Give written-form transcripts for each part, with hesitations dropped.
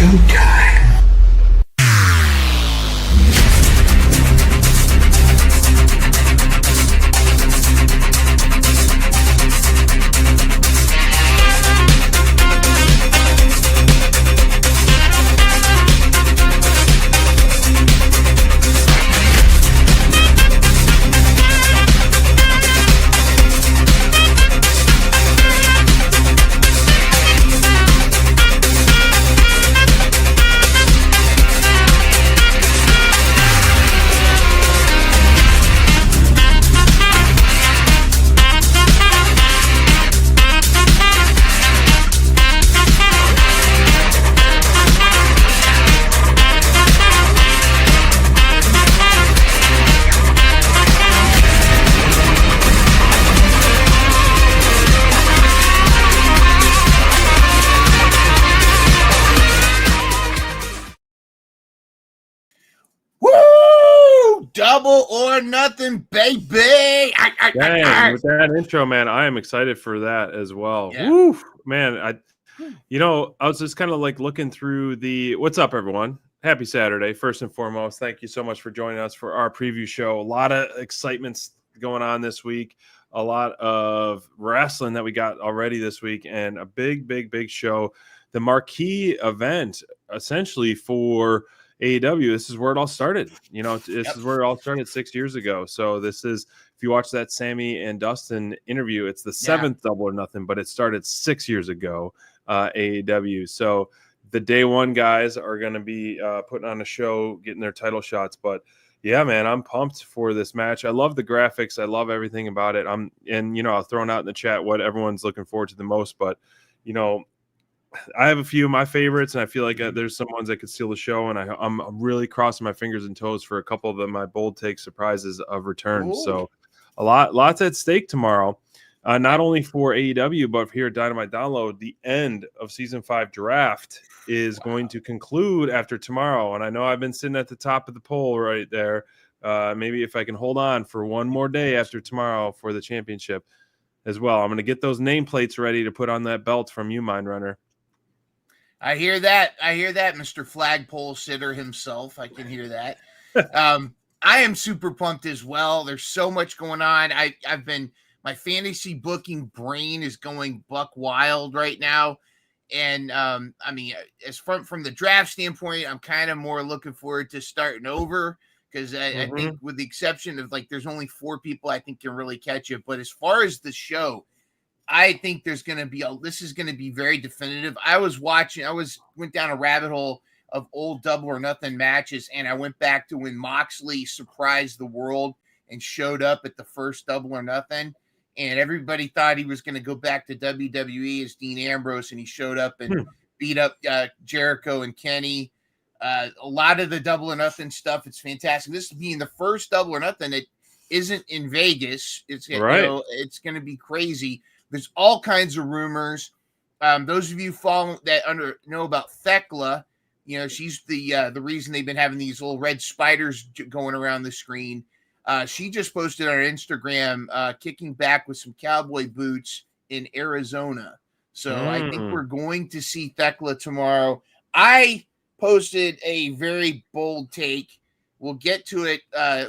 Showtime. Double or nothing, baby. Dang, with that intro, man, I am excited for that as well. Yeah. Woo, man, I was just kind of like looking through the. What's up, everyone? Happy Saturday, first and foremost. Thank you so much for joining us for our preview show. A lot of excitements going on this week. A lot of wrestling that we got already this week, and a big show. The marquee event, essentially, for AEW. This is where it all started. This is where it all started 6 years ago. So this is, if you watch that Sammy and Dustin interview, it's the seventh Double or Nothing, but it started 6 years ago, AEW. So the day one guys are going to be putting on a show, getting their title shots. But yeah, man, I'm pumped for this match. I love the graphics. I love everything about it. I'll throw it out in the chat what everyone's looking forward to the most. But, I have a few of my favorites, and I feel like there's some ones that could steal the show, and I'm really crossing my fingers and toes for a couple of my bold take surprises of returns. Ooh. So lots at stake tomorrow, not only for AEW, but here at Dynamite Download. The end of Season 5 draft is going to conclude after tomorrow, and I know I've been sitting at the top of the poll right there. Maybe if I can hold on for one more day after tomorrow for the championship as well. I'm going to get those nameplates ready to put on that belt from you, Mind Runner. I hear that, Mr. Flagpole Sitter himself. I can hear that. I am super pumped as well. There's so much going on. My fantasy booking brain is going buck wild right now. And as from the draft standpoint, I'm kind of more looking forward to starting over because I think, with the exception of there's only 4 people I think can really catch it. But as far as the show, I think this is going to be very definitive. I went down a rabbit hole of old Double or Nothing matches, and I went back to when Moxley surprised the world and showed up at the first Double or Nothing, and everybody thought he was going to go back to WWE as Dean Ambrose, and he showed up and beat up Jericho and Kenny. A lot of the Double or Nothing stuff, it's fantastic. This being the first Double or Nothing that isn't in Vegas, it's going to be crazy. There's all kinds of rumors. Those of you know about Thekla, she's the reason they've been having these little red spiders going around the screen. She just posted on her Instagram kicking back with some cowboy boots in Arizona. So I think we're going to see Thekla tomorrow. I posted a very bold take. We'll get to it.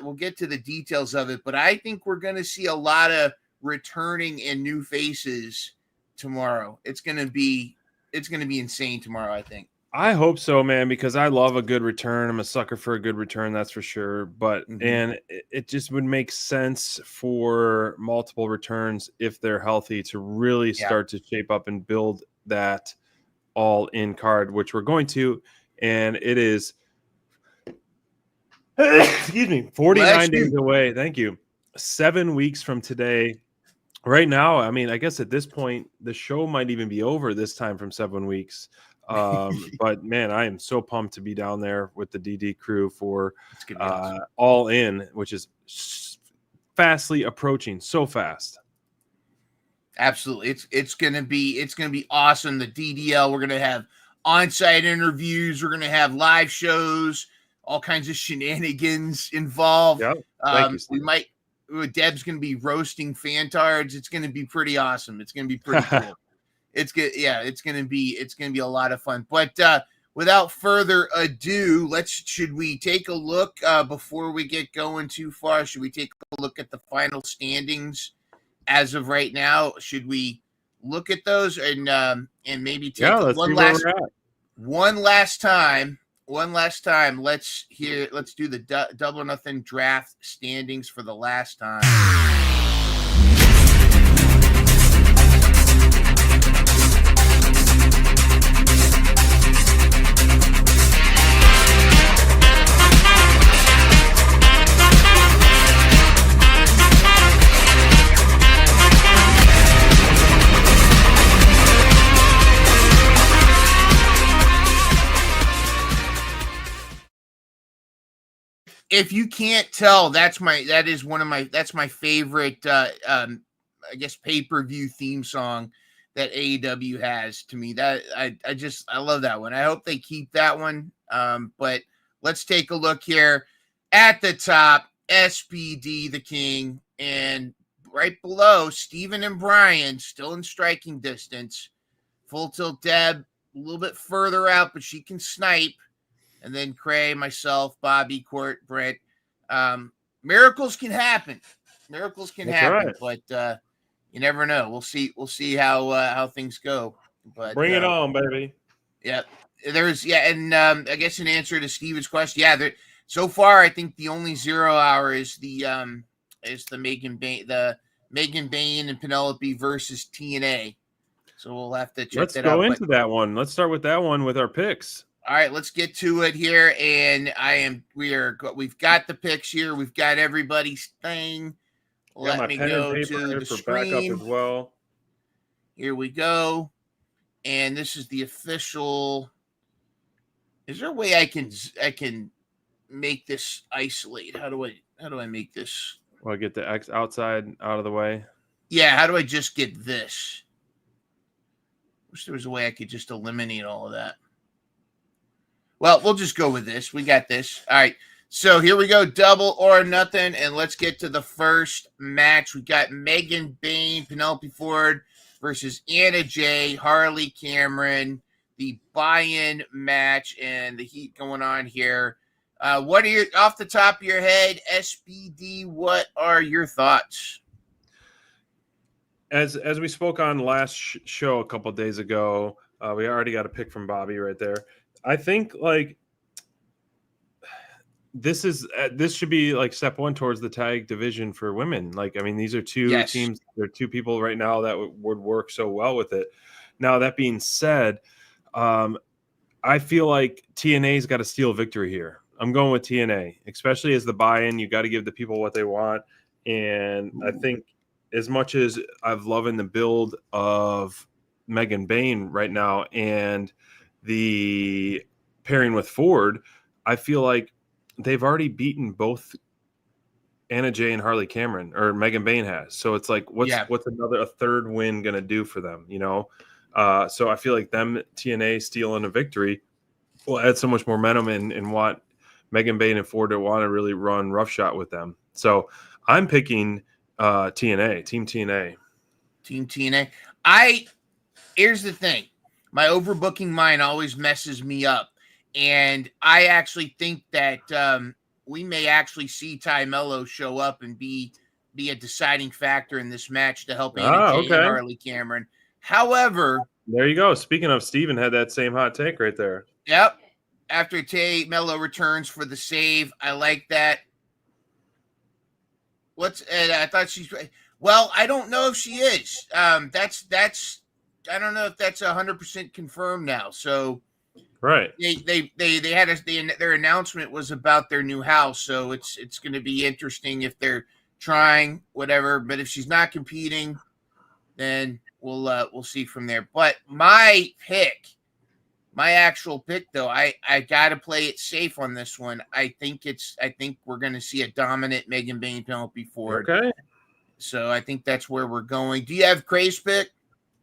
We'll get to the details of it, but I think we're going to see a lot of returning and new faces tomorrow. It's gonna be insane tomorrow, I think. I hope so, man, because I love a good return. I'm a sucker for a good return, that's for sure. But and it just would make sense for multiple returns if they're healthy to really start to shape up and build that all in card, which we're going to, and it is 49 days away. Thank you. 7 weeks from today. Right now, I guess at this point, the show might even be over this time from 7 weeks. But, man, I am so pumped to be down there with the DD crew for All In, which is fastly approaching, so fast. Absolutely. It's gonna be awesome. The DDL, we're gonna have on-site interviews, we're gonna have live shows, all kinds of shenanigans involved. Yep. Deb's going to be roasting fantards. It's going to be pretty awesome. It's going to be pretty cool. It's good. Yeah, it's going to be a lot of fun. But without further ado, should we take a look before we get going too far? Should we take a look at the final standings as of right now? Should we look at those and maybe take let's one see where last we're at. one last time? Let's do the Double or Nothing draft standings for the last time. If you can't tell, that's my favorite I guess pay-per-view theme song that AEW has to me. That I love that one. I hope they keep that one. But let's take a look here at the top. SPD the King, and right below Steven and Brian, still in striking distance. Full Tilt Deb a little bit further out, but she can snipe. And then Cray, myself, Bobby, Court, Brent. Miracles can happen. That's happen, right. But you never know. We'll see how things go. But bring it on, baby. Yeah, and I guess in answer to Steven's question, so far I think the only 0 hour is the Megan Bayne and Penelope versus TNA. So we'll have to check Let's that out. Let's go into that one. Let's start with that one with our picks. All right, let's get to it here, and we've got the picks here. We've got everybody's thing. Let me go to the screen as well. Here we go, and this is the official. Is there a way I can make this isolate? How do I make this? Well, get the X outside out of the way. Yeah, how do I just get this? Wish there was a way I could just eliminate all of that. Well, we'll just go with this. We got this. All right. So here we go. Double or Nothing. And let's get to the first match. We got Megan Bayne, Penelope Ford versus Anna Jay, Harley Cameron. The buy-in match and the heat going on here. What are off the top of your head, SBD, what are your thoughts? As we spoke on last show a couple of days ago, we already got a pick from Bobby right there. I think this should be like step one towards the tag division for women. Like, I mean, these are two teams. There are two people right now that would work so well with it. Now, that being said, I feel like TNA's got to steal victory here. I'm going with TNA, especially as the buy-in. You got to give the people what they want. And I think as much as I've loving the build of Megan Bayne right now and the pairing with Ford, I feel like they've already beaten both Anna Jay and Harley Cameron, or Megan Bayne has. So it's like, what's a third win going to do for them, you know? So I feel like them TNA stealing a victory will add so much momentum and want Megan Bayne and Ford to want to really run roughshod with them. So I'm picking TNA, Team TNA. Team TNA. Here's the thing. My overbooking mind always messes me up. And I actually think that we may actually see Ty Mello show up and be a deciding factor in this match to help Anna Jay and Harley Cameron. However, there you go. Speaking of, Steven had that same hot take right there. Yep. After Tay Mello returns for the save, I like that. I thought she's. Well, I don't know if she is. That's. I don't know if that's 100% confirmed now. So, right. They had their announcement was about their new house. So it's going to be interesting if they're trying whatever. But if she's not competing, then we'll see from there. But my actual pick, though, I got to play it safe on this one. I think we're going to see a dominant Megan Bayne Penelope Ford. Okay. So I think that's where we're going. Do you have Cray's pick?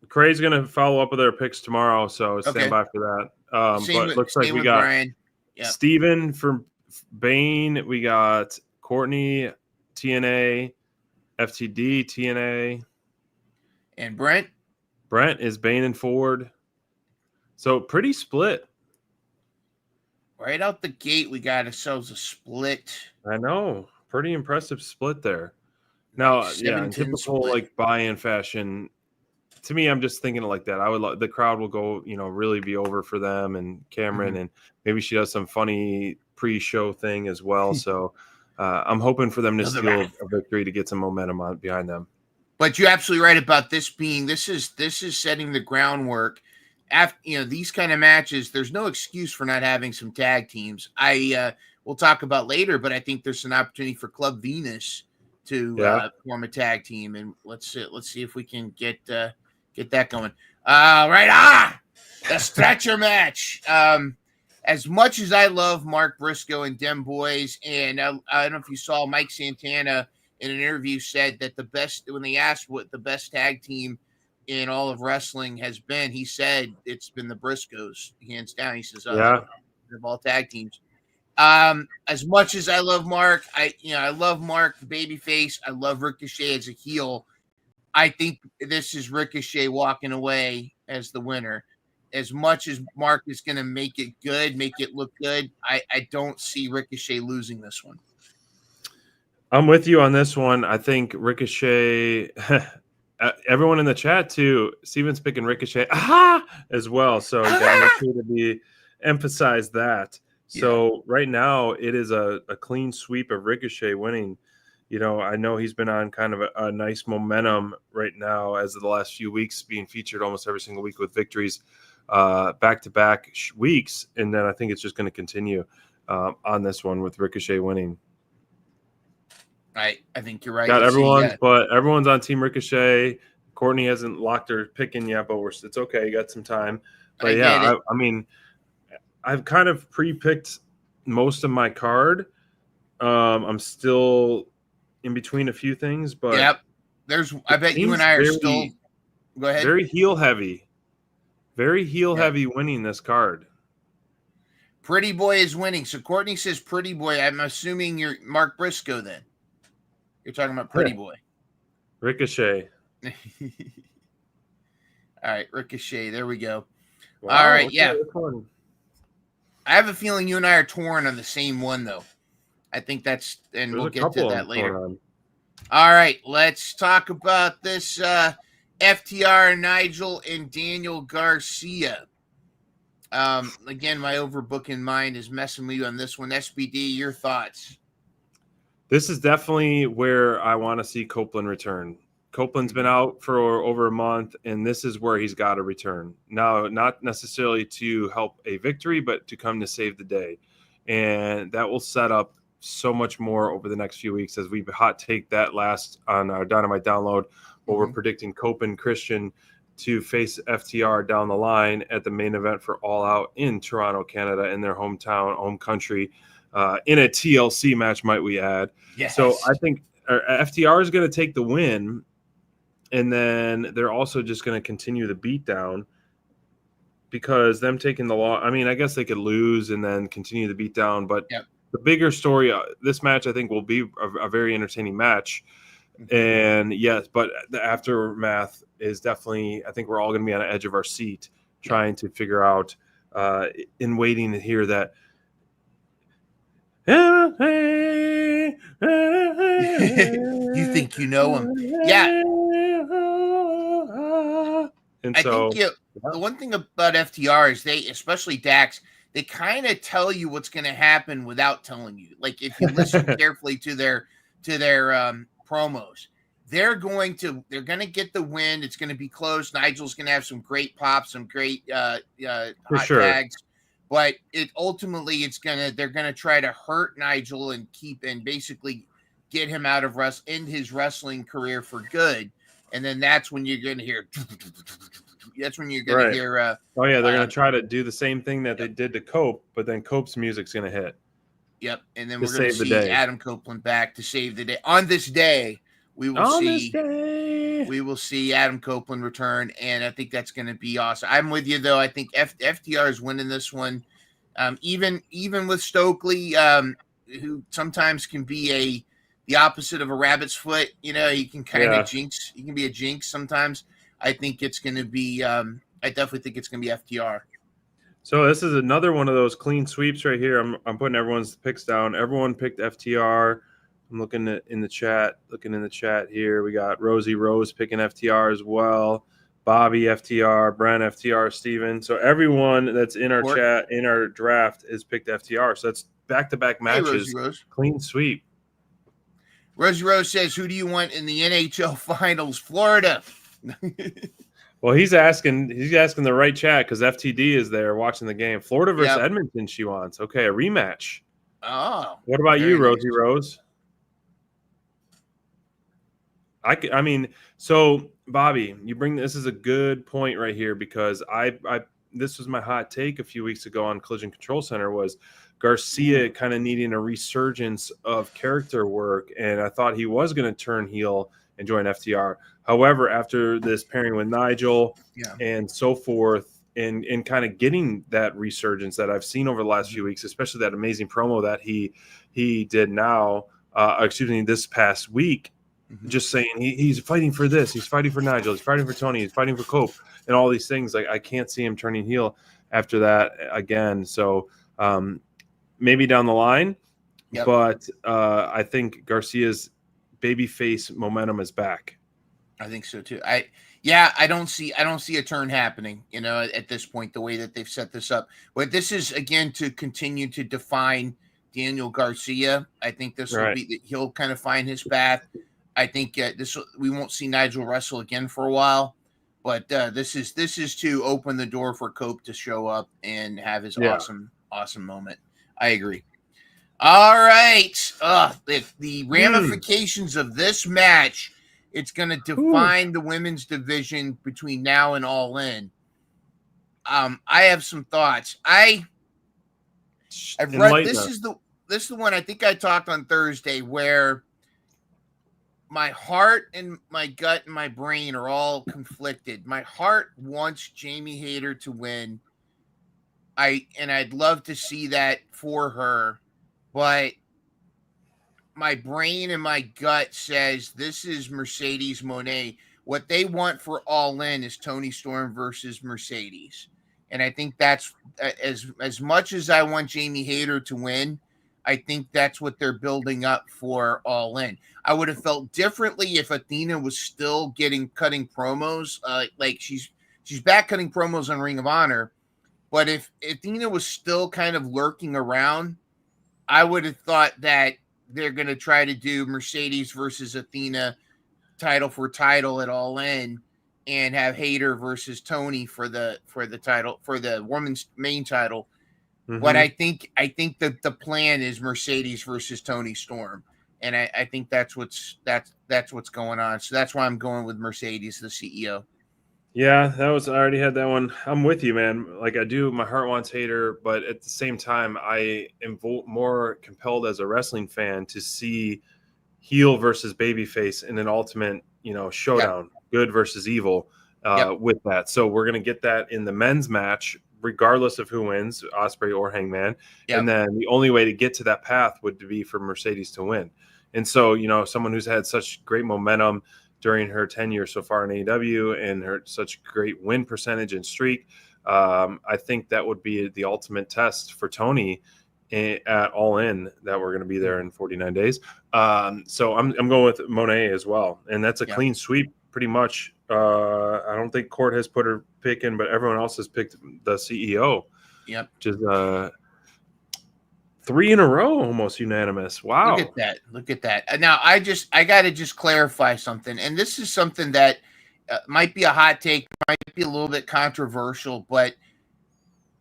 Cray's going to follow up with our picks tomorrow, so stand by for that. But looks like we got Steven for Bayne. We got Courtney, TNA, FTD, TNA. And Brent? Brent is Bayne and Ford. So pretty split. right out the gate, we got ourselves a split. I know. Pretty impressive split there. Now, Nice yeah, in 7-10 typical split. like buy-in fashion, to me, I'm just thinking like that. I would the crowd will go, really be over for them and Cameron, and maybe she does some funny pre-show thing as well. So I'm hoping for them to steal a victory to get some momentum behind them. But you're absolutely right about this being this is setting the groundwork. After these kind of matches, there's no excuse for not having some tag teams. We'll talk about later, but I think there's an opportunity for Club Venus to form a tag team, and let's see if we can get that going. The stretcher match. As much as I love Mark Briscoe and Dem Boys, and I don't know if you saw Mike Santana in an interview said that when they asked what the best tag team in all of wrestling has been, he said it's been the Briscoes, hands down. He says, of all tag teams. As much as I love Mark, I love Mark, the babyface. I love Ricochet as a heel. I think this is Ricochet walking away as the winner. As much as Mark is going to make it good, make it look good, I don't see Ricochet losing this one. I'm with you on this one. I think Ricochet, everyone in the chat too, Steven's picking Ricochet as well. So you got to make sure to emphasize that. So right now it is a clean sweep of Ricochet winning. I know he's been on kind of a nice momentum right now as of the last few weeks, being featured almost every single week with victories back-to-back weeks. And then I think it's just going to continue on this one with Ricochet winning. I think you're right. Got everyone's on Team Ricochet. Courtney hasn't locked her picking yet, but it's okay. You got some time. But I mean, I've kind of pre-picked most of my card. I'm still in between a few things, but I bet you and I are still. Go ahead. Very heel heavy winning this card. Pretty Boy is winning. So Courtney says Pretty Boy. I'm assuming you're Mark Briscoe then. You're talking about Pretty Boy. Ricochet. All right, Ricochet. There we go. Wow, all right, I have a feeling you and I are torn on the same one, though. I think we'll get to that later. All right, let's talk about this FTR, Nigel, and Daniel Garcia. Again, my overbooking mind is messing with you on this one. SBD, your thoughts? This is definitely where I want to see Copeland return. Copeland's been out for over a month, and this is where he's got to return. Now, not necessarily to help a victory, but to come to save the day. And that will set up so much more over the next few weeks as we hot take that last on our Dynamite download, where we're predicting Cope and Christian to face FTR down the line at the main event for All Out in Toronto, Canada, in their hometown, home country, in a TLC match, might we add. Yes. So I think FTR is going to take the win, and then they're also just going to continue the beatdown because them taking the loss, I mean, I guess they could lose and then continue the beatdown, but the bigger story, this match, I think, will be a very entertaining match. And yes, but the aftermath is definitely, I think we're all going to be on the edge of our seat trying to figure out in waiting to hear that. You think you know him? Yeah. And I think the one thing about FTR is they, especially Dax, they kind of tell you what's going to happen without telling you. Like if you listen carefully to their promos, they're going to get the win. It's going to be close. Nigel's going to have some great pops, some great hot tags. But they're gonna try to hurt Nigel and basically get him out of end his wrestling career for good. And then that's when you're gonna hear. That's when you're gonna hear. They're gonna try to do the same thing that they did to Cope, but then Cope's music's gonna hit. Yep, and then we're gonna see Adam Copeland back to save the day. On this day, we will see Adam Copeland return, and I think that's going to be awesome. I'm with you, though. I think FTR is winning this one. Even with Stokely, who sometimes can be the opposite of a rabbit's foot. He can kind of jinx. He can be a jinx sometimes. I think it's going to be. I definitely think it's going to be FTR. So this is another one of those clean sweeps right here. I'm putting everyone's picks down. Everyone picked FTR. I'm looking in the chat here. We got Rosie Rose picking FTR as well. Bobby FTR, Brent FTR, Steven. So everyone that's in our chat, in our draft, is picked FTR. So that's back-to-back matches. Hey, Rose. Clean sweep. Rosie Rose says, who do you want in the NHL Finals? Florida. Well, he's asking the right chat because FTD is there watching the game. Florida versus Edmonton she wants. Okay, a rematch. Oh. What about you, Rosie Rose? I mean, so Bobby, you bring this is a good point right here because I this was my hot take a few weeks ago on Collision Control Center was Garcia kind of needing a resurgence of character work, and I thought he was going to turn heel and join FTR. However, after this pairing with Nigel and so forth, and kind of getting that resurgence that I've seen over the last few weeks, especially that amazing promo that he did now, this past week. Just saying he's fighting for this, he's fighting for Nigel, he's fighting for Tony, he's fighting for Cope, and all these things. Like I can't see him turning heel after that again. So maybe down the line, but I think Garcia's babyface momentum is back. I think so too. I don't see a turn happening, at this point, the way that they've set this up. But this is again to continue to define Daniel Garcia. I think this will be that he'll kind of find his path. I think we won't see Nigel wrestle again for a while, but this is to open the door for Cope to show up and have his awesome moment. I agree. All right, the ramifications of this match. It's going to define the women's division between now and All In. I have some thoughts. I've read this is the one I think I talked on Thursday where my heart and my gut and my brain are all conflicted. My heart wants Jamie Hayter to win. I'd love to see that for her, but my brain and my gut says this is Mercedes Moné. What they want for All In is Toni Storm versus Mercedes. And I think that's as much as I want Jamie Hayter to win, I think that's what they're building up for All In. I would have felt differently if Athena was still cutting promos. Like she's back cutting promos on Ring of Honor. But if Athena was still kind of lurking around, I would have thought that they're going to try to do Mercedes versus Athena title for title at All In and have Hayter versus Toni for the title, for the women's main title. But I think that the plan is Mercedes versus Toni Storm. And I think that's what's going on. So that's why I'm going with Mercedes, the CEO. Yeah, I already had that one. I'm with you, man. Like I do, my heart wants Hayter, but at the same time, I am more compelled as a wrestling fan to see heel versus babyface in an ultimate, showdown, good versus evil with that. So we're going to get that in the men's match, regardless of who wins, Ospreay or Hangman. And then the only way to get to that path would be for Mercedes to win. And so, someone who's had such great momentum during her tenure so far in AEW and her such great win percentage and streak, I think that would be the ultimate test for Toni at All In that we're going to be there in 49 days. So I'm going with Monet as well. And that's a clean sweep pretty much. I don't think Court has put her pick in, but everyone else has picked the CEO. Yep. Which is 3 in a row, almost unanimous. Wow. Look at that. Now, I got to just clarify something. And this is something that might be a hot take, might be a little bit controversial, but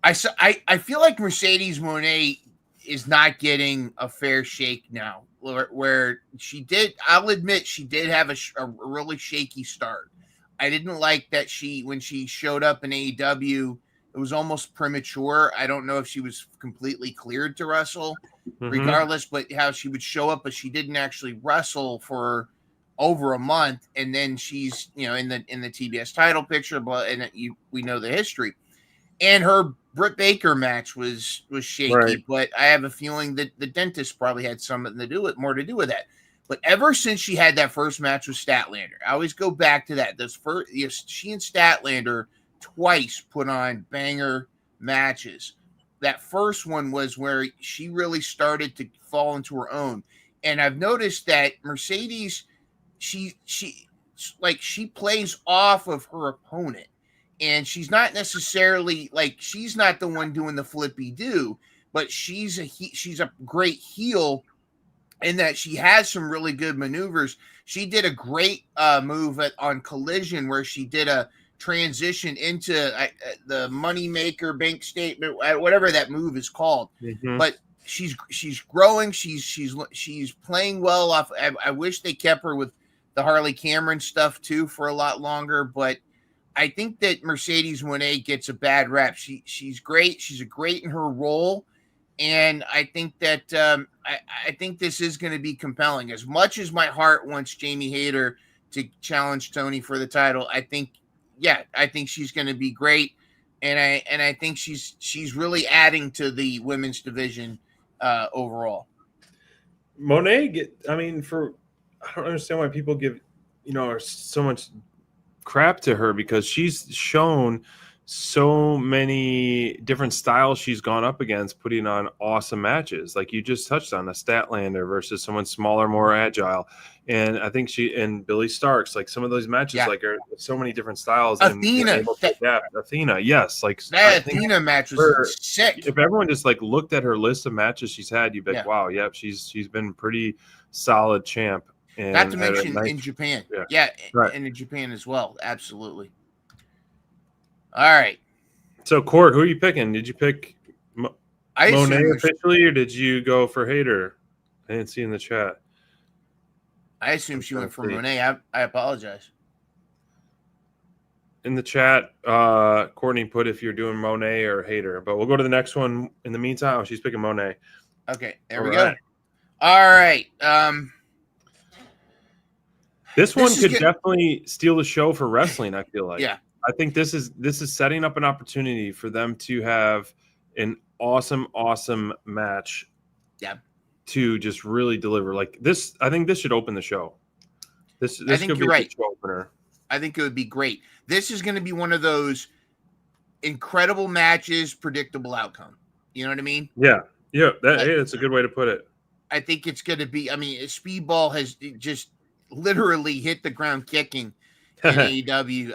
I feel like Mercedes Moné is not getting a fair shake now, where she did, I'll admit, she did have a really shaky start. I didn't like that when she showed up in AEW, it was almost premature. I don't know if she was completely cleared to wrestle, regardless, but how she would show up, but she didn't actually wrestle for over a month. And then she's, in the TBS title picture, and we know the history. And her Britt Baker match was shaky, but I have a feeling that the dentist probably had more to do with that. But ever since she had that first match with Statlander, I always go back to that. She and Statlander twice put on banger matches. That first one was where she really started to fall into her own. And I've noticed that Mercedes, she plays off of her opponent. And she's not necessarily she's not the one doing the flippy do, but she's a great heel in that she has some really good maneuvers. She did a great move on Collision where she did a transition into the moneymaker bank statement, whatever that move is called. Mm-hmm. But she's growing. She's playing well off. I wish they kept her with the Harley Cameron stuff too for a lot longer, but I think that Mercedes Moné gets a bad rap. She's great. She's great in her role. And I think that I think this is going to be compelling. As much as my heart wants Jamie Hayter to challenge Toni for the title, I think she's going to be great, and I think she's really adding to the women's division overall. Moné, I don't understand why people give so much crap to her, because she's shown so many different styles she's gone up against, putting on awesome matches. Like you just touched on, a Statlander versus someone smaller, more agile. And I think and Billy Starks, like some of those matches, are so many different styles. Athena, Athena, yes, that Athena match was sick. If everyone just looked at her list of matches she's had, you'd be like, wow, yep, she's been pretty solid champ. And not to mention in Japan, right. And in Japan as well, absolutely. All right. So, Court, who are you picking? Did you pick Moné officially, or did you go for Hayter? I didn't see in the chat. I assume she went for Moné. I apologize. In the chat, Courtney put if you're doing Moné or Hayter, but we'll go to the next one. In the meantime, she's picking Moné. Okay, there we go. All right. This one could definitely steal the show for wrestling, I feel like. Yeah. I think this is setting up an opportunity for them to have an awesome match. Yeah. To just really deliver like this. I think this should open the show. This I think could you're be right. a show opener. I think it would be great. This is going to be one of those incredible matches, predictable outcome. You know what I mean? Yeah. That's a good way to put it. I think it's going to be. Speedball has just literally hit the ground kicking in AEW.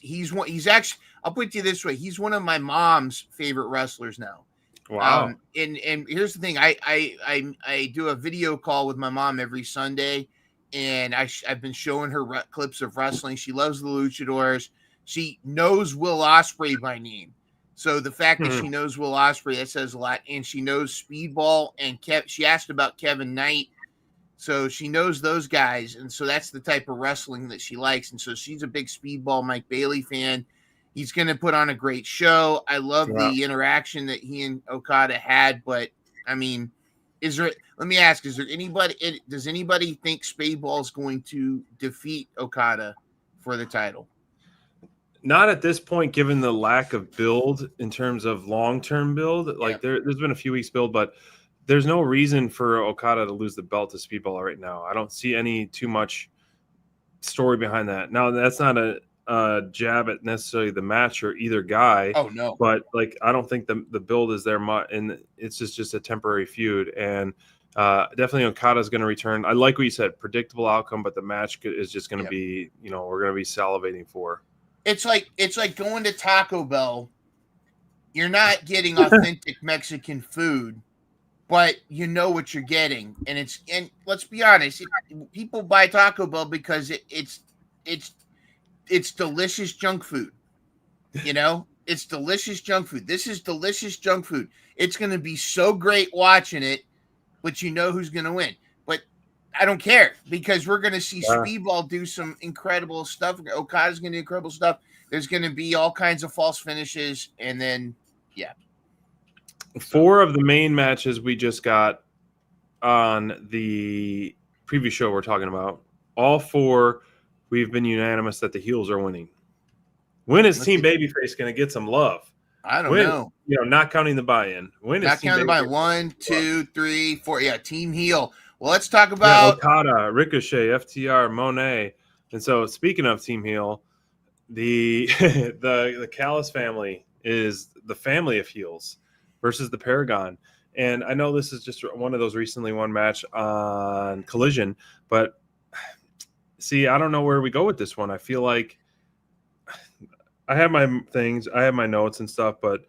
He's actually. I'll put it to you this way: he's one of my mom's favorite wrestlers now. Wow. And here's the thing: I do a video call with my mom every Sunday, and I've been showing her clips of wrestling. She loves the Luchadors. She knows Will Ospreay by name. So the fact that she knows Will Ospreay, that says a lot. And she knows Speedball and she asked about Kevin Knight. So she knows those guys. And so that's the type of wrestling that she likes. And so she's a big Speedball Mike Bailey fan. He's going to put on a great show. I love the interaction that he and Okada had. But, let me ask, does anybody think Speedball is going to defeat Okada for the title? Not at this point, given the lack of build in terms of long-term build. There's been a few weeks build, but there's no reason for Okada to lose the belt to Speedball right now. I don't see too much story behind that. Now, that's not a jab at necessarily the match or either guy. Oh, no. But, I don't think the build is there much, and it's just a temporary feud. And definitely Okada's going to return. I like what you said, predictable outcome, but the match is just going to be, we're going to be salivating for. It's like going to Taco Bell. You're not getting authentic Mexican food, but you know what you're getting. And let's be honest, people buy Taco Bell because it's delicious junk food. It's delicious junk food. This is delicious junk food. It's going to be so great watching it, but you know who's going to win. But I don't care, because we're going to see Speedball do some incredible stuff. Okada's going to do incredible stuff. There's going to be all kinds of false finishes. And then, 4 of the main matches we just got on the preview show we're talking about, all 4, we've been unanimous that the heels are winning. When is Team Babyface going to get some love? I don't know. Not counting the buy-in. When not is Team counting the buy-in? Babyface 1, 2, 3, 4. Yeah, Team Heel. Well, let's talk about Okada, Ricochet, FTR, Moné. And so, speaking of Team Heel, the Callis family is the family of heels versus the Paragon. And I know this is just one of those recently won match on Collision, but see, I don't know where we go with this one. I feel like I have my things, I have my notes and stuff, but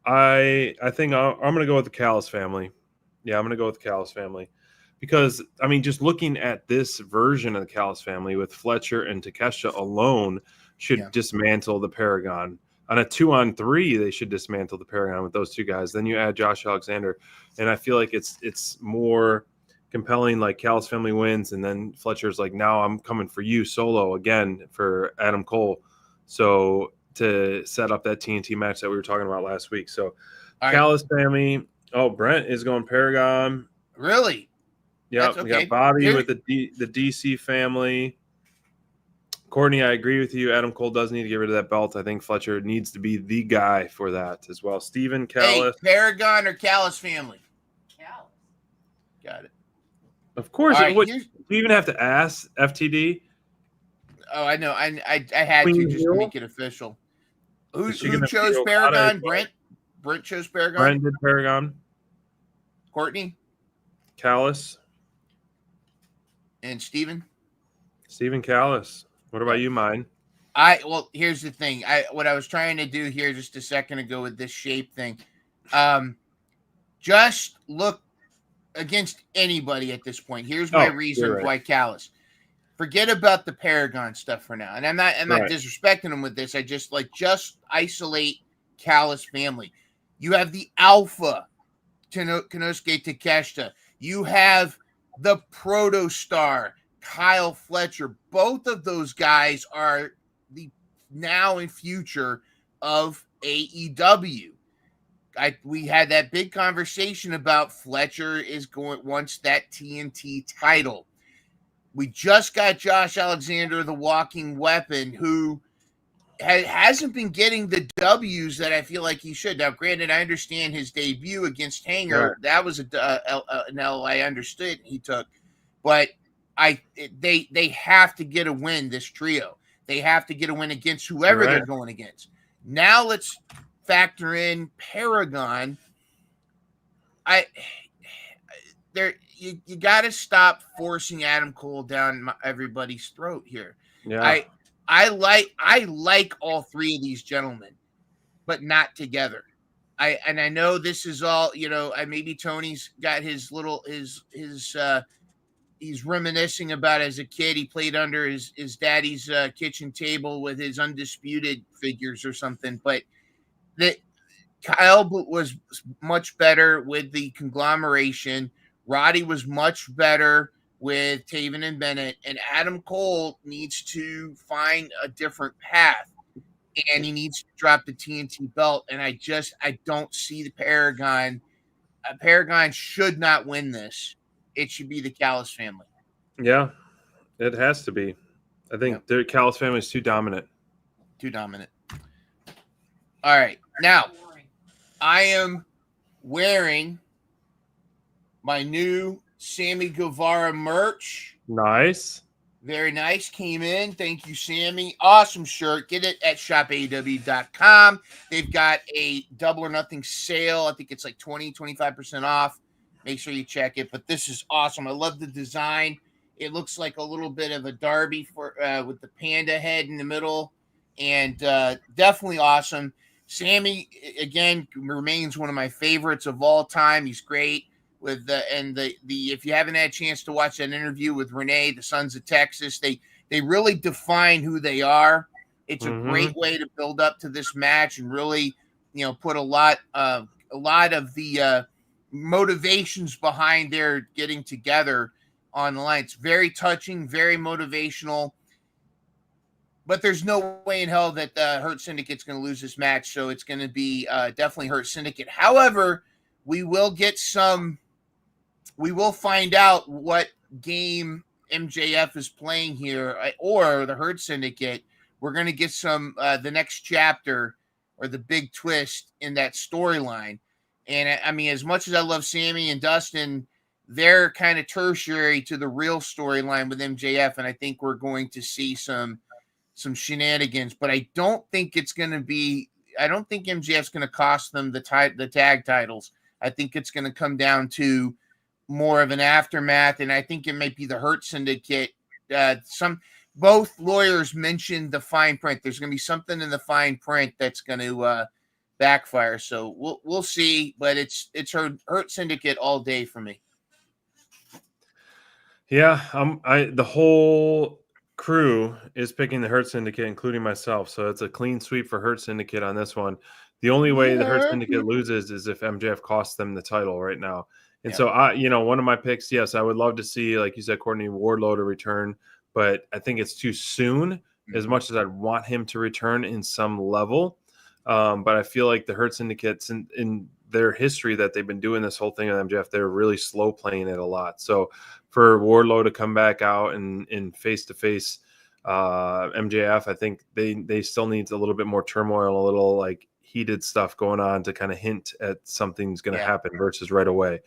I think I'm going to go with the Callis family. Yeah, I'm going to go with the Callis family because, I mean, just looking at this version of the Callis family with Fletcher and Takeshita alone should dismantle the Paragon. On a 2-on-3, they should dismantle the Paragon with those two guys. Then you add Josh Alexander, and I feel like it's more compelling. Like Callis family wins, and then Fletcher's like, now I'm coming for you solo again for Adam Cole. So to set up that TNT match that we were talking about last week. So Callis family. Oh, Brent is going Paragon. Really? Yeah, we got Bobby with the DC family. Courtney, I agree with you. Adam Cole does need to get rid of that belt. I think Fletcher needs to be the guy for that as well. Steven Callis. Hey, Paragon or Callis family? Callis. Got it. Of course. Do you even have to ask FTD? Oh, I know. I had to just to make it official. Who chose Paragon? Brent? Brent chose Paragon? Brent did Paragon. Courtney? Callis. And Steven? Steven Callis. What about you, mine? Well, here's the thing. What I was trying to do here just a second ago with this shape thing. Just look against anybody at this point. Here's my reason why Callis. Forget about the Paragon stuff for now. And I'm not disrespecting him with this. I just isolate Callis family. You have the Alpha Konosuke Takeshita. You have the Proto Star Kyle Fletcher. Both of those guys are the now and future of AEW. We had that big conversation about Fletcher wants that TNT title. We just got Josh Alexander, the walking weapon, who hasn't been getting the W's that I feel like he should. Now, granted, I understand his debut against Hanger. Right. That was an L I understood he took. But they have to get a win, this trio. They have to get a win against whoever they're going against. Now let's factor in Paragon. You got to stop forcing Adam Cole down everybody's throat here. Yeah. I like all three of these gentlemen, but not together. I know this is all, maybe Tony's got his he's reminiscing about as a kid. He played under his daddy's kitchen table with his Undisputed figures or something. But Kyle was much better with the conglomeration. Roddy was much better with Taven and Bennett. And Adam Cole needs to find a different path. And he needs to drop the TNT belt. And I don't see the Paragon. Paragon should not win this. It should be the Callis family. Yeah, it has to be. I think the Callis family is too dominant. Too dominant. All right. Now, I am wearing my new Sammy Guevara merch. Nice. Very nice. Came in. Thank you, Sammy. Awesome shirt. Get it at shopaew.com. They've got a double or nothing sale. I think it's like 25% off. Make sure you check it. But this is awesome. I love the design. It looks like a little bit of a Darby with the panda head in the middle. And definitely awesome. Sammy, again, remains one of my favorites of all time. He's great. If you haven't had a chance to watch that interview with Renee, the Sons of Texas, they really define who they are. It's a great way to build up to this match and really, put a lot of the motivations behind their getting together on the line. It's very touching, very motivational. But there's no way in hell that Hurt Syndicate's going to lose this match, so it's going to be definitely Hurt Syndicate. However, we will find out what game MJF is playing here, or the Hurt Syndicate. We're going to get some the next chapter or the big twist in that storyline. And I mean, as much as I love Sammy and Dustin, they're kind of tertiary to the real storyline with MJF, and I think we're going to see some shenanigans. But I don't think it's going to be MJF's going to cost them the tag titles. I think it's going to come down to more of an aftermath, and I think it might be the Hurt Syndicate. Both lawyers mentioned the fine print. There's going to be something in the fine print that's going to backfire. So we'll see, but it's Hurt Syndicate all day for me. Yeah, the whole crew is picking the Hurt Syndicate, including myself. So it's a clean sweep for Hurt Syndicate on this one. The only way the Hurt Syndicate loses is if MJF costs them the title right now. And so one of my picks, yes, I would love to see, like you said, Courtney Wardlow to return, but I think it's too soon. As much as I'd want him to return in some level. But I feel like the Hurt Syndicates in their history that they've been doing this whole thing with MJF, they're really slow playing it a lot. So for Wardlow to come back out and in face-to-face MJF, I think they still need a little bit more turmoil, a little like heated stuff going on to kind of hint at something's going to happen versus right away.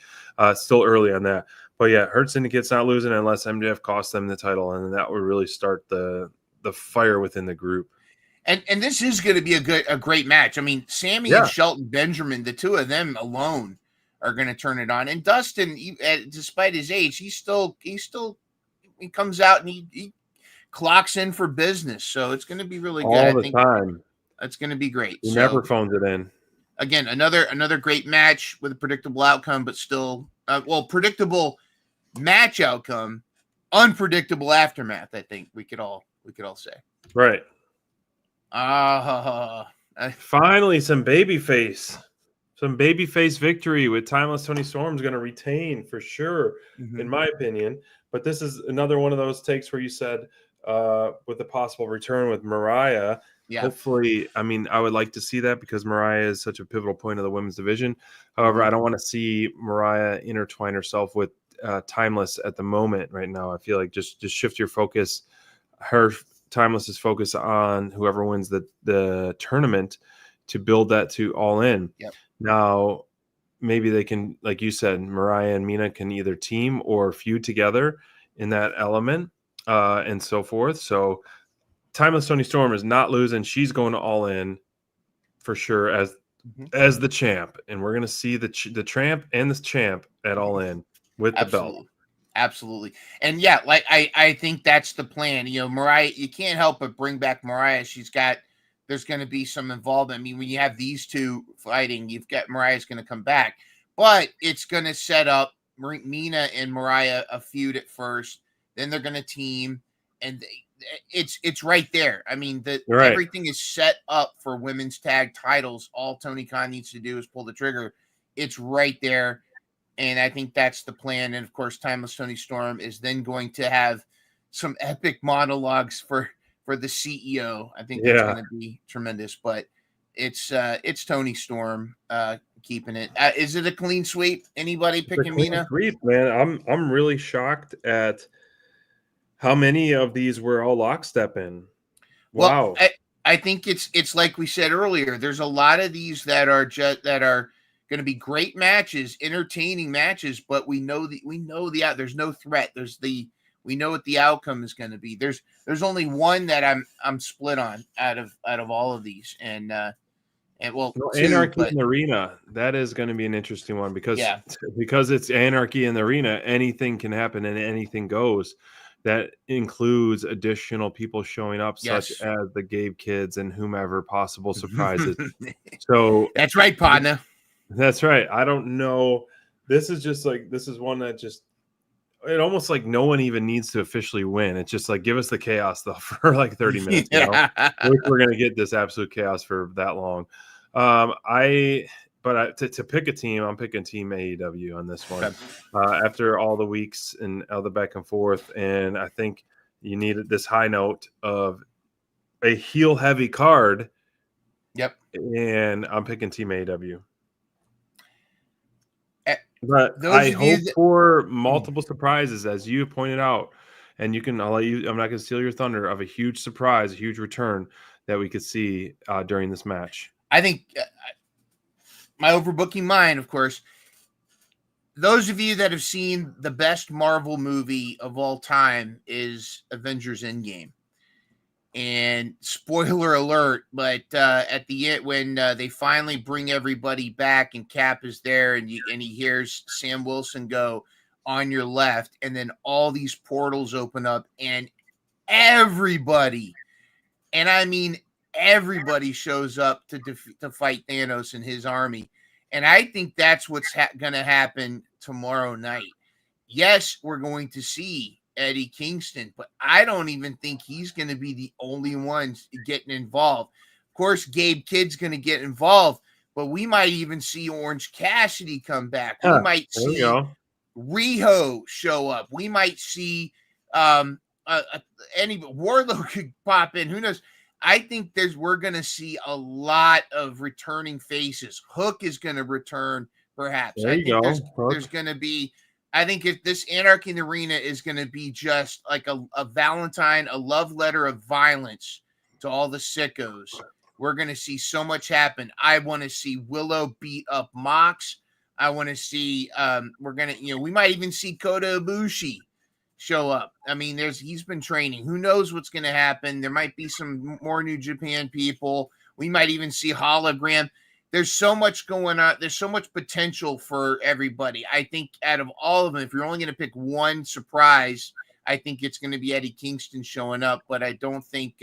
Still early on that. But yeah, Hurt Syndicate's not losing unless MJF costs them the title, and that would really start the fire within the group. And this is going to be a great match. I mean, Sammy and Shelton Benjamin, the two of them alone are going to turn it on. And Dustin, despite his age, he comes out and he clocks in for business. So it's going to be really good. All the time. It's going to be great. He never phones it in. Again, another great match with a predictable outcome, but still, predictable match outcome, unpredictable aftermath. I think we could all say. Right. Finally, some babyface victory with Timeless Toni Storm's going to retain for sure, in my opinion. But this is another one of those takes where you said with a possible return with Mariah. Yeah. Hopefully, I mean, I would like to see that because Mariah is such a pivotal point of the women's division. However, I don't want to see Mariah intertwine herself with Timeless at the moment right now. I feel like just shift your focus. Her Timeless's focus on whoever wins the tournament to build that to All In. Yep. Now, maybe they can, like you said, Mariah and Mina can either team or feud together in that element and so forth. So Timeless Toni Storm is not losing. She's going to All In for sure as the champ. And we're going to see the tramp and the champ at All In with the belt. Absolutely. And yeah, like I think that's the plan. You know, Mariah, you can't help but bring back Mariah. There's going to be some involvement. I mean, when you have these two fighting, you've got Mariah's going to come back, but it's going to set up Mina and Mariah a feud at first. Then they're going to team, and it's right there. I mean, everything is set up for women's tag titles. All Tony Khan needs to do is pull the trigger. It's right there. And I think that's the plan. And of course, Timeless Toni Storm is then going to have some epic monologues for the CEO. I think that's going to be tremendous. But it's Toni Storm keeping it. Is it a clean sweep? Anybody picking Mina? Sweep, man. I'm really shocked at how many of these were all lockstep in. Wow. Well, I think it's like we said earlier. There's a lot of these that are going to be great matches, entertaining matches, but we know there's no threat. We know what the outcome is going to be. There's only one that I'm split on out of all of these, and Anarchy in the Arena. That is going to be an interesting one because it's Anarchy in the Arena. Anything can happen and anything goes. That includes additional people showing up, such as the Gabe kids and whomever possible surprises. So that's right, partner. That's right. I don't know. This is one that it almost like no one even needs to officially win. It's just like, give us the chaos though for like 30 minutes. You know? We're going to get this absolute chaos for that long. To pick a team, I'm picking Team AEW on this one. After all the weeks and all the back and forth, and I think you needed this high note of a heel heavy card. Yep. And I'm picking Team AEW. But I hope for multiple surprises, as you pointed out, and I'm not going to steal your thunder, of a huge surprise, a huge return that we could see during this match. I think my overbooking mind, of course, those of you that have seen the best Marvel movie of all time is Avengers Endgame. And spoiler alert, but at the end, when they finally bring everybody back and Cap is there and he hears Sam Wilson go, "On your left," and then all these portals open up and everybody, and I mean everybody, shows up to fight Thanos and his army. And I think that's what's going to happen tomorrow night. Yes, we're going to see Eddie Kingston, but I don't even think he's going to be the only one getting involved. Of course, Gabe Kidd's going to get involved, but we might even see Orange Cassidy come back. We might see Riho show up. We might see any Warlock could pop in. Who knows? I think we're going to see a lot of returning faces. Hook is going to return, perhaps. There you go. There's going to be. I think if this Anarchy in the Arena is going to be just like a Valentine, a love letter of violence to all the sickos. We're going to see so much happen. I want to see Willow beat up Mox. I want to see. We might even see Kota Ibushi show up. I mean, he's been training. Who knows what's going to happen? There might be some more New Japan people. We might even see Hologram. There's so much going on. There's so much potential for everybody. I think out of all of them, if you're only going to pick one surprise, I think it's going to be Eddie Kingston showing up. But I don't think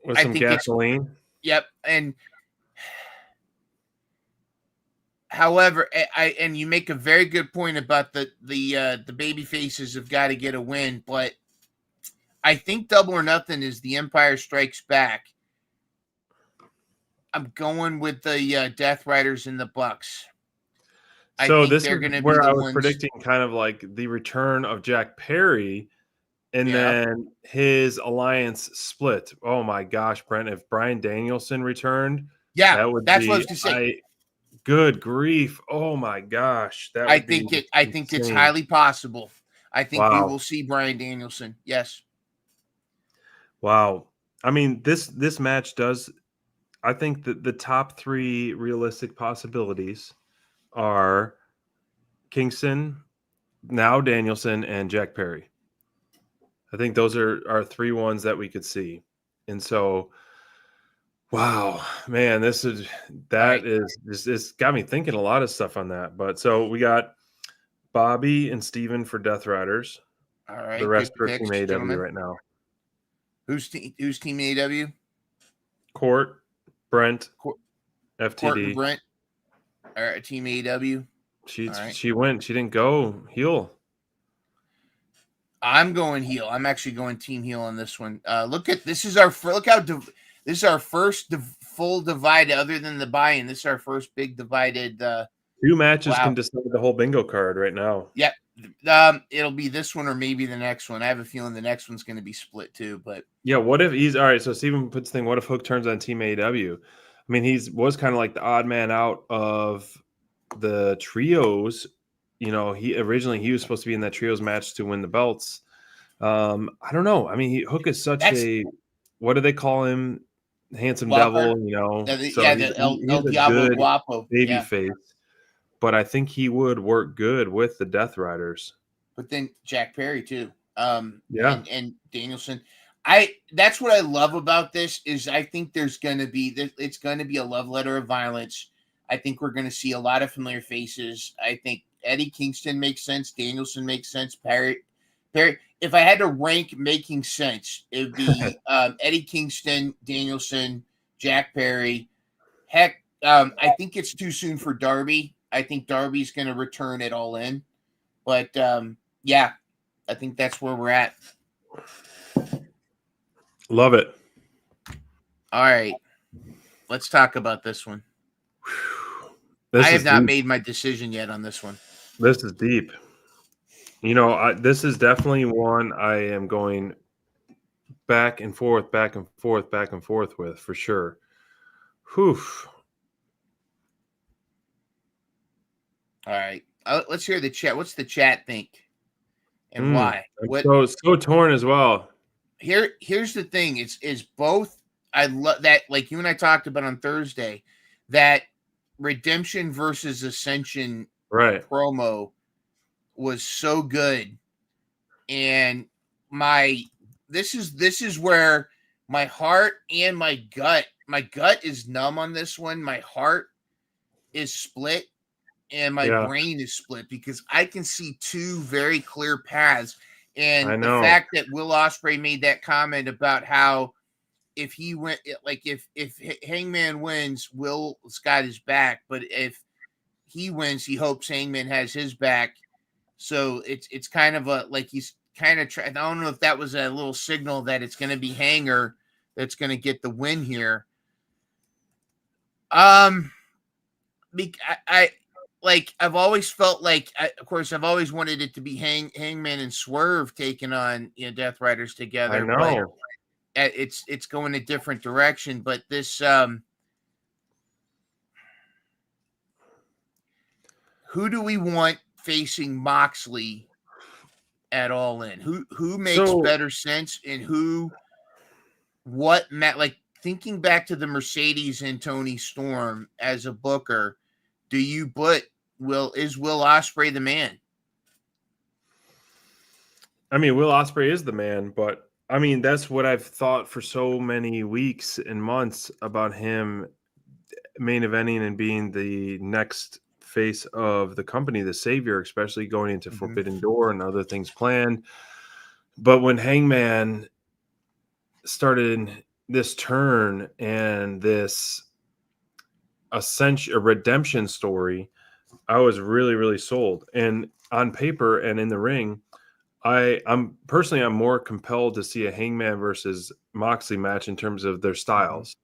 with some gasoline. Yep. And however, and you make a very good point about the baby faces have got to get a win, but I think Double or Nothing is the Empire Strikes Back. I'm going with the Death Riders and the Bucks. So this is where I was predicting kind of like the return of Jack Perry and then his alliance split. Oh my gosh, Brent, if Bryan Danielson returned, that's what I was to say. Good grief. Oh my gosh. I think it's highly possible. I think we will see Bryan Danielson. Yes. Wow. I mean, this match does. I think that the top three realistic possibilities are Kingston, now Danielson, and Jack Perry. I think those are three ones that we could see. And so, wow, man, it's got me thinking a lot of stuff on that. But so we got Bobby and Steven for Death Riders. All right. The rest are Team AEW right now. Who's Team AEW? Court. Brent, FTD. Court and Brent are Team AEW. She went. She didn't go heel. I'm going heel. I'm actually going Team heel on this one. This is our first full divided, other than the buy-in. This is our first big divided. 2 matches can decide the whole bingo card right now. Yep. It'll be this one or maybe the next one. I have a feeling the next one's going to be split too. But yeah, what if he's all right? So Steven puts thing. What if Hook turns on Team AEW? I mean, was kind of like the odd man out of the trios. You know, he was supposed to be in that trios match to win the belts. I don't know. I mean, Hook is such what do they call him? Handsome devil. You know, he's El Diablo Guapo baby face. But I think he would work good with the Death Riders. But then Jack Perry too. And Danielson. That's what I love about this is I think it's going to be a love letter of violence. I think we're going to see a lot of familiar faces. I think Eddie Kingston makes sense. Danielson makes sense. Perry. If I had to rank making sense, it would be Eddie Kingston, Danielson, Jack Perry. Heck, I think it's too soon for Darby. I think Darby's going to return it all in. But, I think that's where we're at. Love it. All right. Let's talk about this one. I have not made my decision yet on this one. This is deep. You know, this is definitely one I am going back and forth with for sure. Whew. All right. Let's hear the chat. What's the chat think? And why? I'm so torn as well. Here's the thing. It's both. I love that, like you and I talked about on Thursday, that Redemption versus Ascension promo was so good. And this is where my heart and my gut. My gut is numb on this one. My heart is split and my brain is split because I can see two very clear paths. And the fact that Will Ospreay made that comment about how if he went, like if Hangman wins, Will's got his back, but if he wins, he hopes Hangman has his back. So it's kind of a like he's kind of I don't know if that was a little signal that it's going to be Hanger that's going to get the win here. I like I've always felt like, of course, I've always wanted it to be Hangman and Swerve taking on Death Riders together. I know. But it's going a different direction. But this who do we want facing Moxley at All In? Who makes better sense and like thinking back to the Mercedes and Toni Storm as a booker, is Will Ospreay the man? I mean, Will Ospreay is the man, but I mean, that's what I've thought for so many weeks and months about him main eventing and being the next face of the company, the savior, especially going into Forbidden Door and other things planned. But when Hangman started this turn and this a redemption story, I was really, really sold. And on paper and in the ring, I'm more compelled to see a Hangman versus Moxley match in terms of their styles.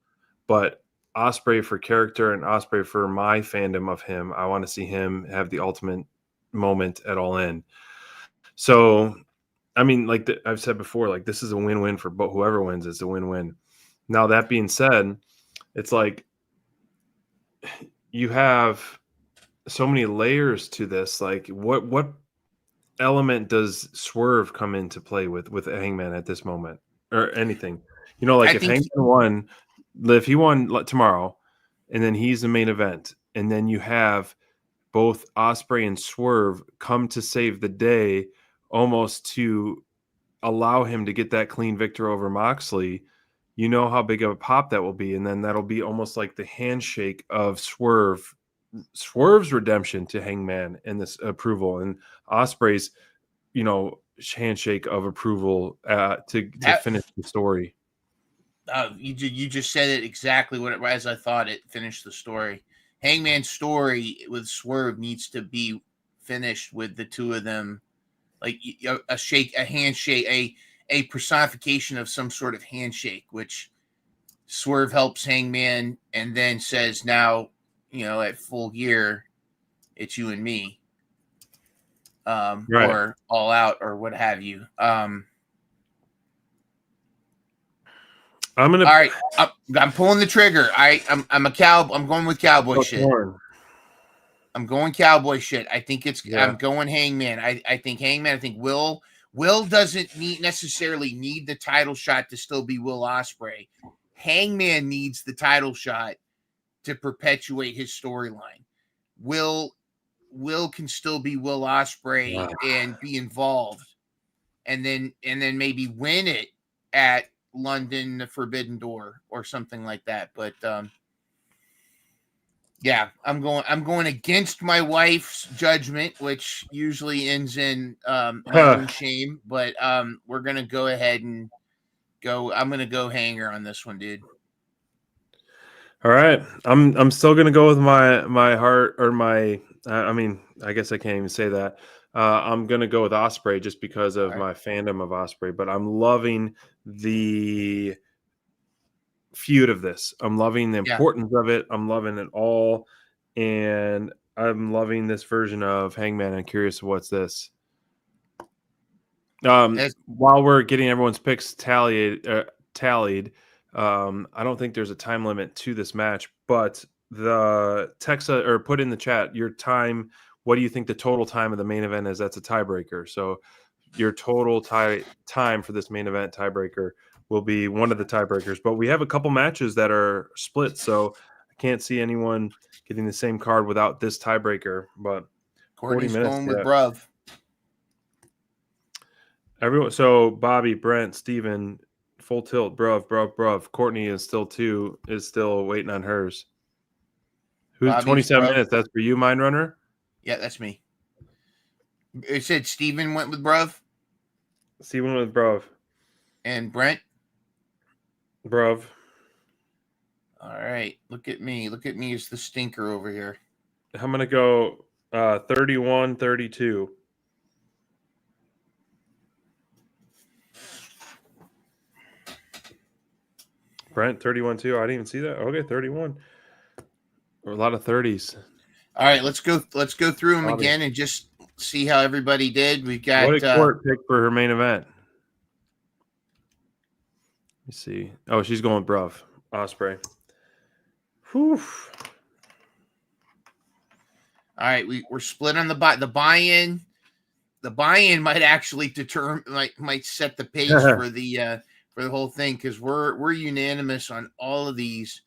But Ospreay for character and Ospreay for my fandom of him, I want to see him have the ultimate moment at All In. So, I mean, like I've said before, like this is a win-win for whoever wins. It's a win-win. Now, that being said, it's like you have so many layers to this. Like, what element does Swerve come into play with Hangman at this moment, or anything? You know, like if Hangman if he won tomorrow, and then he's the main event, and then you have both Ospreay and Swerve come to save the day, almost to allow him to get that clean victory over Moxley. You know how big of a pop that will be, and then that'll be almost like the handshake of Swerve's redemption to Hangman and this approval, and Ospreay's, handshake of approval to finish the story. You just said it exactly as I thought it. Finished the story. Hangman's story with Swerve needs to be finished with the two of them, like a handshake, a personification of some sort of handshake, which Swerve helps Hangman and then says, now, at Full Gear, it's you and me, right. or All Out, or what have you. All right. I'm pulling the trigger. I'm going with cowboy shit. I'm going cowboy shit. I think I'm going Hangman. I think Hangman. I think Will doesn't necessarily need the title shot to still be Will Ospreay. Hangman needs the title shot to perpetuate his storyline. Will can still be Will Ospreay and be involved, and then maybe win it at London, the Forbidden Door, or something like that. But I'm going against my wife's judgment, which usually ends in my own shame. But we're gonna go ahead and go. I'm gonna go Hanger on this one, dude. All right, I'm still gonna go with my heart, or my. I mean, I guess I can't even say that. I'm gonna go with Ospreay just because of my fandom of Ospreay. But I'm loving the feud of this. I'm loving the importance of it. I'm loving it all, and I'm loving this version of Hangman. I'm curious what's this. While we're getting everyone's picks tallied, I don't think there's a time limit to this match, but the text or put in the chat your time. What do you think the total time of the main event is? That's a tiebreaker. So your total time for this main event tiebreaker will be one of the tiebreakers. But we have a couple matches that are split, so I can't see anyone getting the same card without this tiebreaker. But Courtney's 40 minutes going with Bruv. Everyone, so Bobby, Brent, Steven, full tilt, bruv. Courtney is still waiting on hers. Who's Bobby's 27 bruv. minutes? That's for you, Mind Runner? Yeah, that's me. It said Steven went with bruv. Steven with bruv. And Brent? Bruv. All right. Look at me. Look at me as the stinker over here. I'm going to go 31-32. Brent, 31 too. I didn't even see that. Okay, 31. A lot of 30s. All right, let's go through them Bobby. again and just see how everybody did. We've got What did Court pick for her main event? Let me see. Oh, she's going with bruv. Osprey. Whew. All right, we're split on the buy-in. The buy-in might actually might set the pace for the whole thing, because we're unanimous on all of these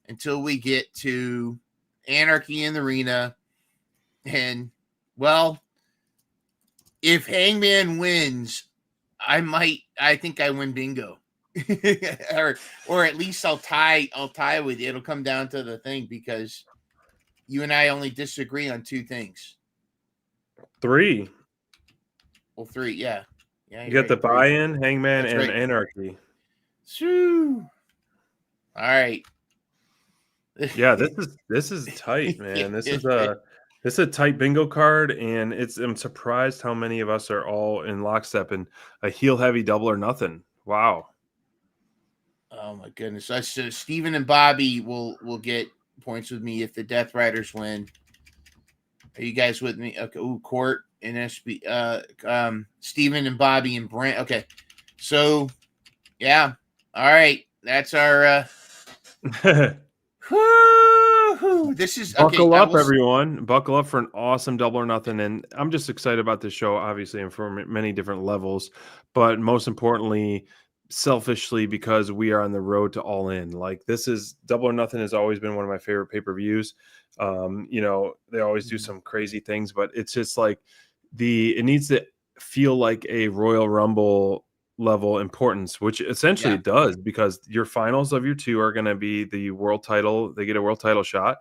until we get to Anarchy in the Arena. And well, if Hangman wins, I think I win bingo. or at least I'll tie with you. It'll come down to the thing, because you and I only disagree on 2 things. 3. Well, 3, yeah. You got the buy-in, Hangman, That's and right. Anarchy. Shoo. All right. Yeah, this is tight, man. This is a tight bingo card, and I'm surprised how many of us are all in lockstep in a heel heavy double or nothing. Wow. Oh my goodness. So Steven and Bobby will get points with me if the Death Riders win. Are you guys with me? Okay. Ooh, Court and SB Steven and Bobby and Brent. Okay. So yeah. All right. That's our this is Buckle okay, up, everyone. Buckle up for an awesome double or nothing. And I'm just excited about this show, obviously, and for many different levels. But most importantly, selfishly, because we are on the road to All In. Like, this is Double or Nothing has always been one of my favorite pay-per-views. They always do some crazy things, but it's just like it needs to feel like a Royal Rumble level importance, which essentially it does, because your finals of your 2 are going to be the world title. They get a world title shot,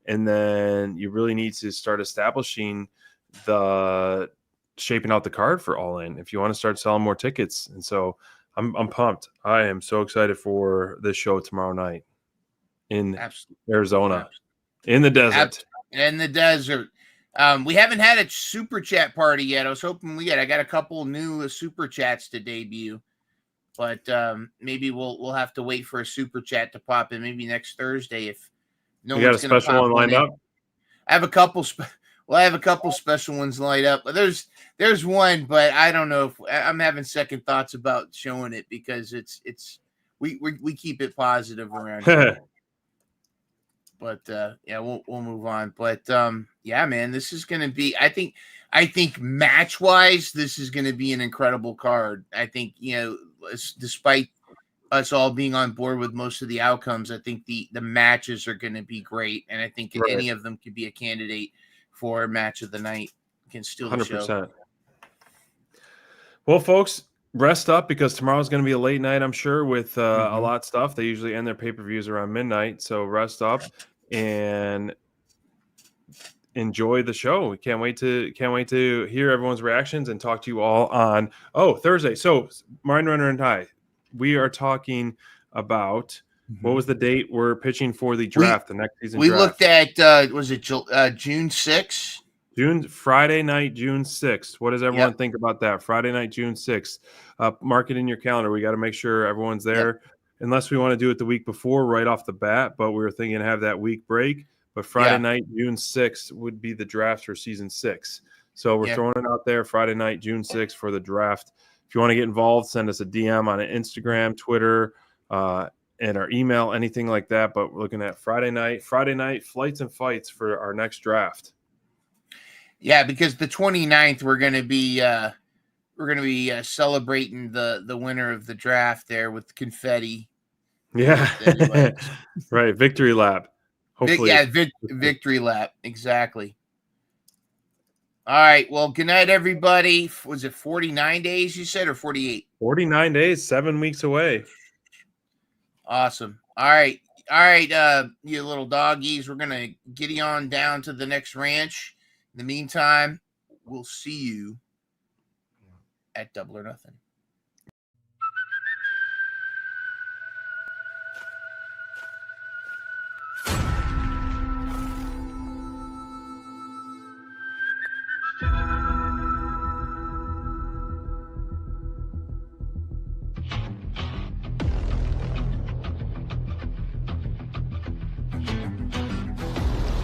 and then you really need to start establishing shaping out the card for All In if you want to start selling more tickets. And so I'm pumped. I am so excited for this show tomorrow night in Arizona, in the desert. In the desert. We haven't had a super chat party yet. I was hoping I got a couple new super chats to debut, but maybe we'll have to wait for a super chat to pop in maybe next Thursday if no one's going to pop. You got a special one lined up? I have a couple. I have a couple special ones lined up. There's one, but I don't know if I'm having second thoughts about showing it, because we keep it positive around here. But yeah, we'll move on. But yeah, man, this is going to be. I think match wise, this is going to be an incredible card. I think, despite us all being on board with most of the outcomes, I think the matches are going to be great, and I think any of them could be a candidate for match of the night. Can steal the 100%. Show. Well, folks, rest up, because tomorrow's going to be a late night, I'm sure, with a lot of stuff. They usually end their pay-per-views around midnight, so rest up and enjoy the show. We can't wait to hear everyone's reactions and talk to you all on Thursday. So Mind Runner and I, we are talking about what was the date we're pitching for the draft, the next season. We draft. Looked at was it June 6th? Friday night, June 6th. What does everyone think about that? Friday night, June 6th. Mark it in your calendar. We got to make sure everyone's there, unless we want to do it the week before right off the bat, but we were thinking to have that week break. But Friday night, June 6th would be the draft for season 6. So we're throwing it out there, Friday night, June 6th for the draft. If you want to get involved, send us a DM on Instagram, Twitter, and our email, anything like that. But we're looking at Friday night, flights and fights for our next draft. Yeah, because the 29th we're going to be celebrating the winner of the draft there with confetti. Yeah, right. Victory lap. Hopefully, victory lap. Exactly. All right. Well, good night, everybody. Was it 49 days you said, or 48? 49 days, 7 weeks away. Awesome. All right. All right, you little doggies. We're gonna get you on down to the next ranch. In the meantime, we'll see you at Double or Nothing.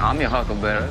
I'm your huckleberry.